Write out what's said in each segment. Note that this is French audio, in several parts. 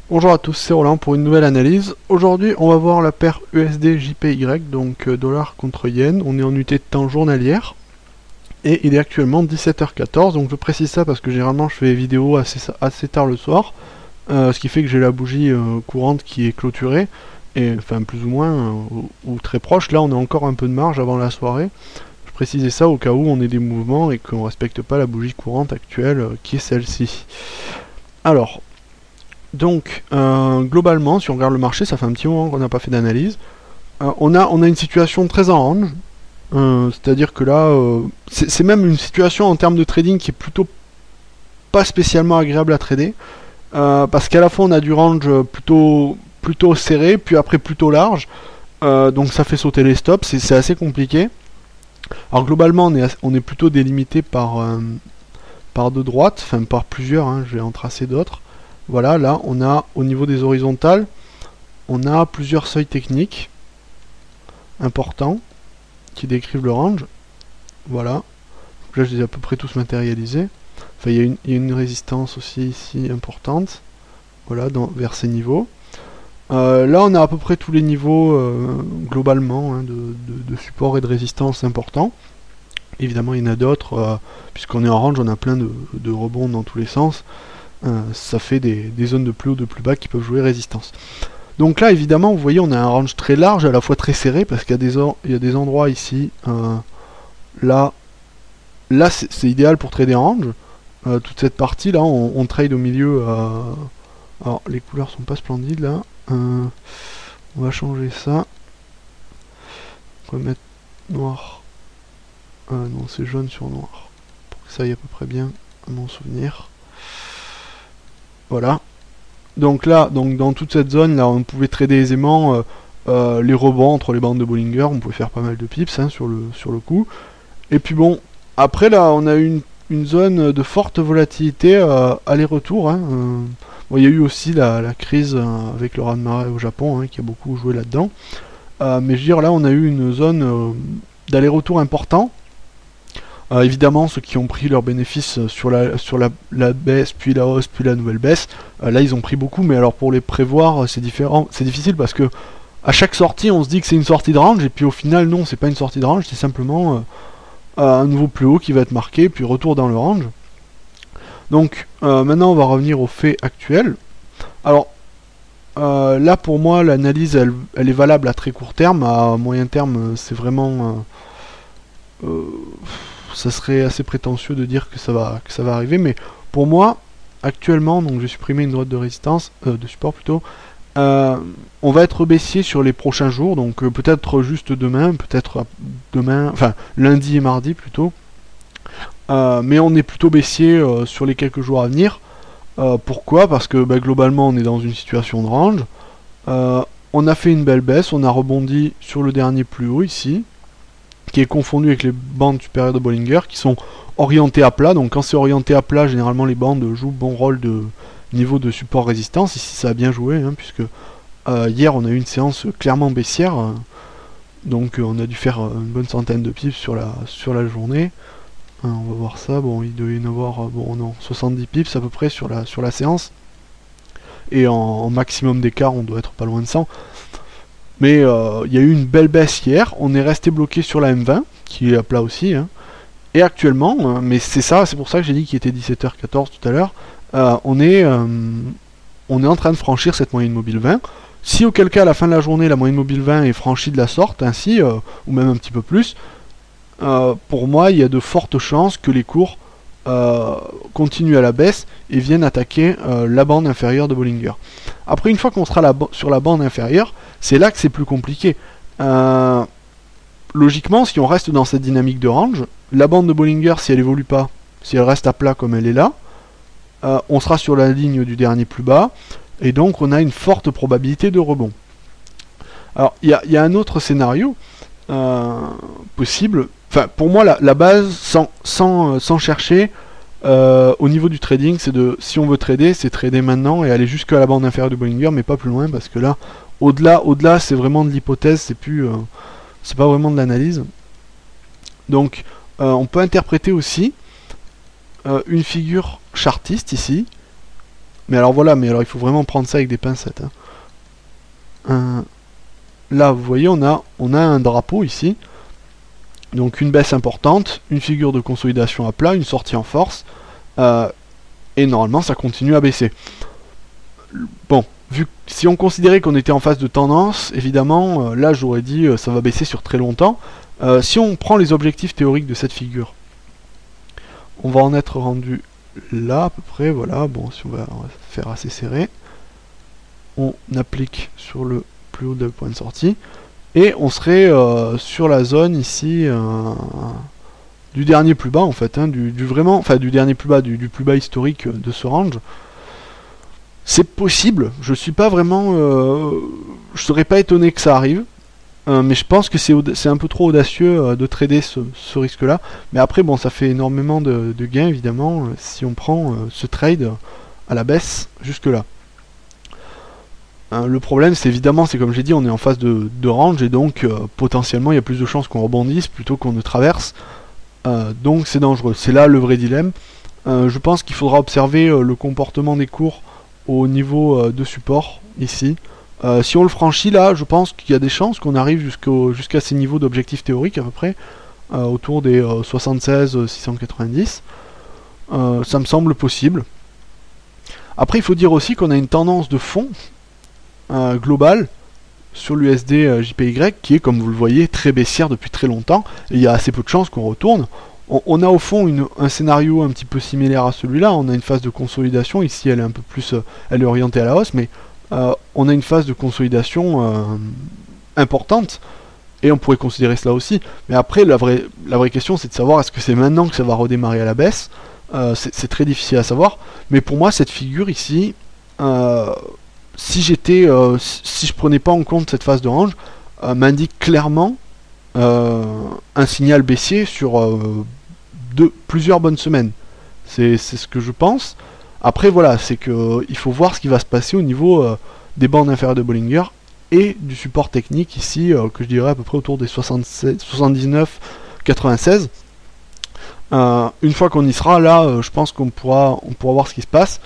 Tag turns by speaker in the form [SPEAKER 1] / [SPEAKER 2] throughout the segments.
[SPEAKER 1] Bonjour à tous, c'est Roland pour une nouvelle analyse. Aujourd'hui, on va voir la paire USD JPY, donc dollar contre yen. On est en unité de temps journalière et il est actuellement 17h14. Donc je précise ça parce que généralement je fais des vidéos assez tard le soir, ce qui fait que j'ai la bougie courante qui est clôturée, et enfin plus ou moins ou très proche. Là, on a encore un peu de marge avant la soirée. Je précisais ça au cas où on ait des mouvements et qu'on ne respecte pas la bougie courante actuelle qui est celle-ci. Alors. Donc, globalement, si on regarde le marché, ça fait un petit moment qu'on n'a pas fait d'analyse. On a une situation très orange, c'est-à-dire que là, c'est même une situation en termes de trading qui est plutôt pas spécialement agréable à trader, parce qu'à la fois on a du range plutôt serré, puis après plutôt large, donc ça fait sauter les stops, c'est assez compliqué. Alors globalement, on est plutôt délimité par deux droites, enfin par plusieurs, hein, je vais en tracer d'autres. Voilà, là on a au niveau des horizontales, on a plusieurs seuils techniques importants qui décrivent le range. Voilà, donc là je les ai à peu près tous matérialisés. Enfin, il y a une résistance aussi ici importante, voilà, vers ces niveaux. Là on a à peu près tous les niveaux globalement, hein, de support et de résistance importants. Évidemment il y en a d'autres, puisqu'on est en range, on a plein de rebonds dans tous les sens. Ça fait des zones de plus haut, de plus bas qui peuvent jouer résistance. Donc là, évidemment, vous voyez, on a un range très large, à la fois très serré, parce qu'il y a des endroits ici, là c'est idéal pour trader en range. Toute cette partie, là, on trade au milieu. Alors, les couleurs sont pas splendides, là. On va changer ça. On va mettre noir. Non, c'est jaune sur noir. Pour que ça aille à peu près bien à mon souvenir. Voilà. Donc là, dans toute cette zone, là, on pouvait trader aisément les rebonds entre les bandes de Bollinger. On pouvait faire pas mal de pips, hein, sur le coup. Et puis bon, après là, on a une zone de forte volatilité aller-retour. Hein. Bon, il y a eu aussi la crise avec le raz-de-marée au Japon, hein, qui a beaucoup joué là-dedans. Mais je veux dire, là, on a eu une zone d'aller-retour important. Évidemment, ceux qui ont pris leurs bénéfices sur la baisse, puis la hausse, puis la nouvelle baisse, là ils ont pris beaucoup, mais alors pour les prévoir, c'est différent, c'est difficile parce que à chaque sortie, on se dit que c'est une sortie de range, et puis au final, non, c'est pas une sortie de range, c'est simplement un nouveau plus haut qui va être marqué, puis retour dans le range. Donc maintenant, on va revenir aux faits actuels. Alors là, pour moi, l'analyse, elle est valable à très court terme. À moyen terme, c'est vraiment ça serait assez prétentieux de dire que ça va arriver, mais pour moi, actuellement, donc j'ai supprimé une droite de résistance, de support plutôt, on va être baissier sur les prochains jours, donc peut-être juste demain, peut-être demain, enfin lundi et mardi plutôt, mais on est plutôt baissier sur les quelques jours à venir. Pourquoi? Parce que globalement on est dans une situation de range, on a fait une belle baisse, on a rebondi sur le dernier plus haut ici, qui est confondu avec les bandes supérieures de Bollinger, qui sont orientées à plat. Donc quand c'est orienté à plat, généralement les bandes jouent bon rôle de niveau de support résistance. Ici ça a bien joué, hein, puisque hier on a eu une séance clairement baissière, donc on a dû faire une bonne centaine de pips sur la journée. On va voir ça, bon il doit y en avoir 70 pips à peu près sur la séance, et en maximum d'écart on doit être pas loin de 100. Mais il y a eu une belle baisse hier, on est resté bloqué sur la M20, qui est à plat aussi, hein. Et actuellement, mais c'est pour ça que j'ai dit qu'il était 17h14 tout à l'heure, on est en train de franchir cette moyenne mobile 20. Si auquel cas à la fin de la journée la moyenne mobile 20 est franchie de la sorte, ainsi, ou même un petit peu plus, pour moi il y a de fortes chances que les cours continuent à la baisse et viennent attaquer la bande inférieure de Bollinger. Après, une fois qu'on sera sur la bande inférieure, c'est là que c'est plus compliqué. Logiquement, si on reste dans cette dynamique de range, la bande de Bollinger, si elle évolue pas, si elle reste à plat comme elle est là, on sera sur la ligne du dernier plus bas, et donc on a une forte probabilité de rebond. Alors, il y a un autre scénario possible. Enfin, pour moi, la base, sans chercher, au niveau du trading, si on veut trader, c'est trader maintenant et aller jusqu'à la bande inférieure de Bollinger, mais pas plus loin, parce que là, au-delà, c'est vraiment de l'hypothèse, c'est pas vraiment de l'analyse. Donc, on peut interpréter aussi une figure chartiste ici, Mais alors voilà, mais alors il faut vraiment prendre ça avec des pincettes. Hein. Là, vous voyez, on a un drapeau ici. Donc une baisse importante, une figure de consolidation à plat, une sortie en force. Et normalement, ça continue à baisser. Bon, si on considérait qu'on était en phase de tendance, évidemment, là j'aurais dit ça va baisser sur très longtemps. Si on prend les objectifs théoriques de cette figure, on va en être rendu là à peu près, voilà. Bon, si on va faire assez serré, on applique sur le plus haut de point de sortie, et on serait sur la zone ici du dernier plus bas en fait, hein, du dernier plus bas, du plus bas historique de ce range. C'est possible, je suis pas vraiment, je serais pas étonné que ça arrive, mais je pense que c'est un peu trop audacieux de trader ce risque-là. Mais après, bon, ça fait énormément de gains évidemment si on prend ce trade à la baisse jusque-là. Le problème, c'est évidemment, c'est comme j'ai dit, on est en phase de range et donc potentiellement il y a plus de chances qu'on rebondisse plutôt qu'on ne traverse. Donc c'est dangereux. C'est là le vrai dilemme. Je pense qu'il faudra observer le comportement des cours au niveau de support ici. Si on le franchit là, je pense qu'il y a des chances qu'on arrive jusqu'à ces niveaux d'objectifs théoriques à peu près, autour des 76 690. Ça me semble possible. Après, il faut dire aussi qu'on a une tendance de fond globale sur l'USD JPY qui est, comme vous le voyez, très baissière depuis très longtemps, et il y a assez peu de chances qu'on retourne. On a au fond un scénario un petit peu similaire à celui-là. On a une phase de consolidation, ici elle est un peu plus, elle est orientée à la hausse, mais on a une phase de consolidation importante, et on pourrait considérer cela aussi. Mais après, la vraie question, c'est de savoir est-ce que c'est maintenant que ça va redémarrer à la baisse. C'est très difficile à savoir, mais pour moi, cette figure ici, si je prenais pas en compte cette phase de range, m'indique clairement un signal baissier sur plusieurs bonnes semaines. C'est ce que je pense. Après voilà, c'est que il faut voir ce qui va se passer au niveau des bandes inférieures de Bollinger et du support technique ici, que je dirais à peu près autour des 79, 96. Une fois qu'on y sera, là, je pense qu'on pourra voir ce qui se passe.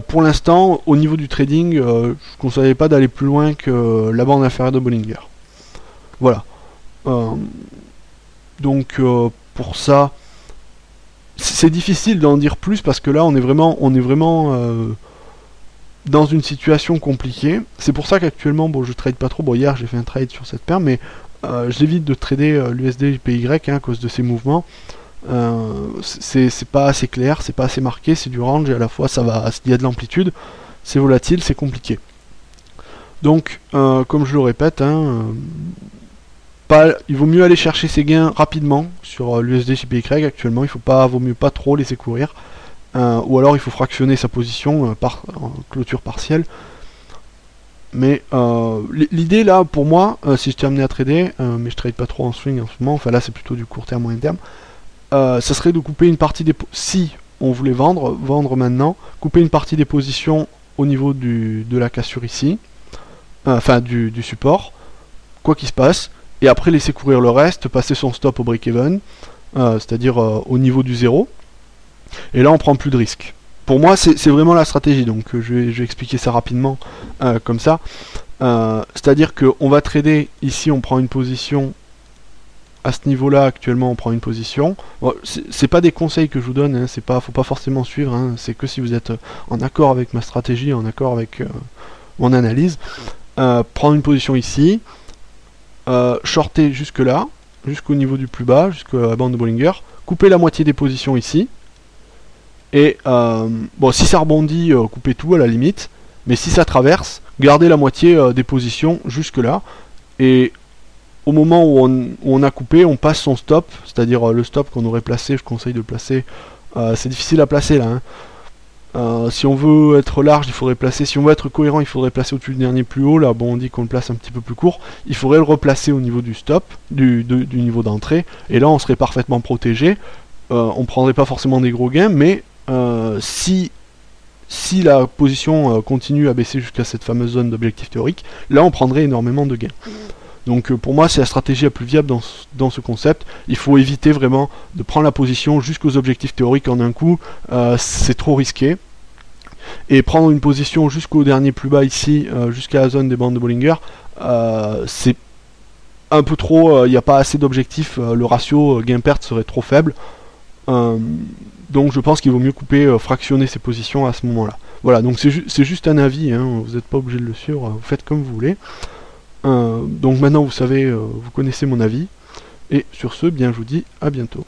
[SPEAKER 1] Pour l'instant, au niveau du trading, je ne conseillerais pas d'aller plus loin que la bande inférieure de Bollinger. Voilà. Donc pour ça, c'est difficile d'en dire plus parce que là, on est vraiment dans une situation compliquée. C'est pour ça qu'actuellement, bon, je trade pas trop. Bon, hier, j'ai fait un trade sur cette paire, mais j'évite de trader l'USD JPY à cause de ces mouvements. C'est pas assez clair, c'est pas assez marqué, c'est du range et à la fois il y a de l'amplitude, c'est volatile, c'est compliqué. Donc, comme je le répète, il vaut mieux aller chercher ses gains rapidement sur l'USD JPY actuellement. Vaut mieux pas trop laisser courir, ou alors il faut fractionner sa position par clôture partielle. Mais l'idée là, pour moi, si je t'ai amené à trader, mais je trade pas trop en swing en ce moment, enfin là c'est plutôt du court terme, moyen terme. Ça serait de couper une partie des... Si on voulait vendre maintenant, couper une partie des positions au niveau de la cassure ici, enfin du support, quoi qu'il se passe, et après laisser courir le reste, passer son stop au break-even, c'est-à-dire au niveau du 0, et là on prend plus de risques. Pour moi c'est vraiment la stratégie, donc je vais expliquer ça rapidement comme ça. C'est-à-dire qu'on va trader, ici on prend une position. À ce niveau-là, actuellement, on prend une position. Bon, c'est pas des conseils que je vous donne, hein, faut pas forcément suivre, hein, c'est que si vous êtes en accord avec ma stratégie, en accord avec mon analyse. Prendre une position ici, shorter jusque-là, jusqu'au niveau du plus bas, jusqu'à la bande de Bollinger, couper la moitié des positions ici, et bon, si ça rebondit, coupez tout à la limite, mais si ça traverse, gardez la moitié des positions jusque-là, et au moment où on a coupé, on passe son stop, c'est-à-dire le stop qu'on aurait placé, je conseille de placer, c'est difficile à placer là, hein. Si on veut être large, il faudrait placer, si on veut être cohérent, il faudrait placer au-dessus du dernier plus haut, là bon on dit qu'on le place un petit peu plus court, il faudrait le replacer au niveau du stop, du niveau d'entrée, et là on serait parfaitement protégé, on prendrait pas forcément des gros gains, mais si la position continue à baisser jusqu'à cette fameuse zone d'objectif théorique, là on prendrait énormément de gains. Donc pour moi c'est la stratégie la plus viable dans ce concept. Il faut éviter vraiment de prendre la position jusqu'aux objectifs théoriques en un coup, c'est trop risqué. Et prendre une position jusqu'au dernier plus bas ici, jusqu'à la zone des bandes de Bollinger, c'est un peu trop, il n'y a pas assez d'objectifs, le ratio gain-perte serait trop faible. Donc je pense qu'il vaut mieux couper, fractionner ses positions à ce moment-là. Voilà, donc c'est juste un avis, hein, vous n'êtes pas obligé de le suivre, vous faites comme vous voulez. Donc maintenant vous savez, vous connaissez mon avis. Et sur ce, bien je vous dis à bientôt.